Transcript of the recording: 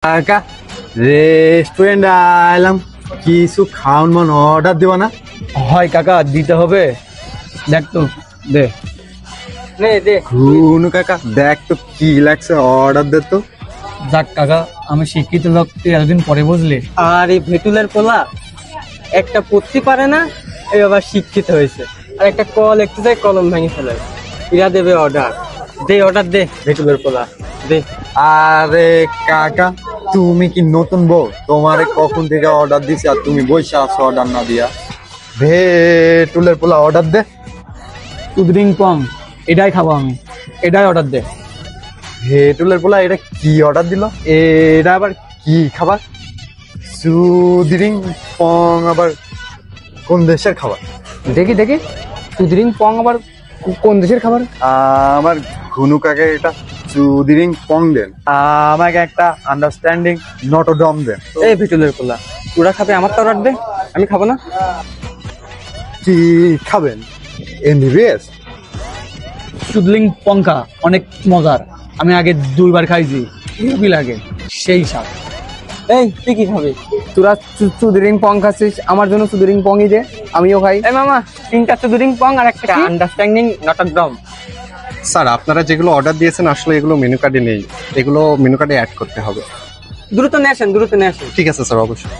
কাকা রেস্টুরেন্ট আইলাম, কিছু খাওয়ান মান অর্ডার দেবা না? হয় কাকা, দিতে হবে। দেখ তো, দে নে দে। ঘুনু কাকা দেখ তো কি লাগছে, অর্ডার দে তো। যাক কাকা, আমি শিক্ষিত লোক, তুই এতদিন পরে বুঝলি। আর এই ভেটুলের পোলা একটা পড়তে পারে না, এই আবার শিক্ষিত হয়েছে। আর একটা কল একটু যায় কলম ভেঙে ফেলে। ইরা দেবে অর্ডার, দে অর্ডার দে ভেটুলের পোলা দে। আরে কাকা তুমি কি নতুন বউ? তোমারে কখন থেকে অর্ডার দিছি আর তুমি বসে আছো অর্ডার না দিয়া? ভেটুলের পোলা অর্ডার দে। উদরিং পং, এটাই খাবো আমি, এটাই অর্ডার দে। ভেটুলের পোলা এটা কি অর্ডার দিল? এটা আবার কি খাবার? সুদিরিং পং আবার কোন দেশের খাবার? দেখি দেখি, উদরিং পং আবার কোন দেশের খাবার? আমার ঘুনু কাকে এটা সুদিরিং পং দেন, আমাকে একটা আন্ডারস্ট্যান্ডিং নটরডম দেন। এই ভেটুলের পোলা, তোরা খাবে আমার তো অর্ডার দে, আমি খাবো না। কি খাবেন? এমবিবিএস? সুদলিং পংকা অনেক মজার, আমি আগে 2বার খাইছি, কি লাগে সেই স্বাদ। এই তুই কি খাবি? তোরা সুদরিং পং খাচ্ছিস, আমার জন্য সুদরিং পংই দে, আমিও খাই। এই মামা, 3টা চুদুরিং পং আর একটা আন্ডারস্ট্যান্ডিং নটরডম। স্যার, আপনারা যেগুলো অর্ডার দিয়েছেন আসলে এগুলো মেনু কার্ডে নেই, এগুলো মেনু কার্ডে অ্যাড করতে হবে। দ্রুত নিয়ে আসেন, দ্রুত নিয়ে আসেন। ঠিক আছে স্যার, অবশ্যই।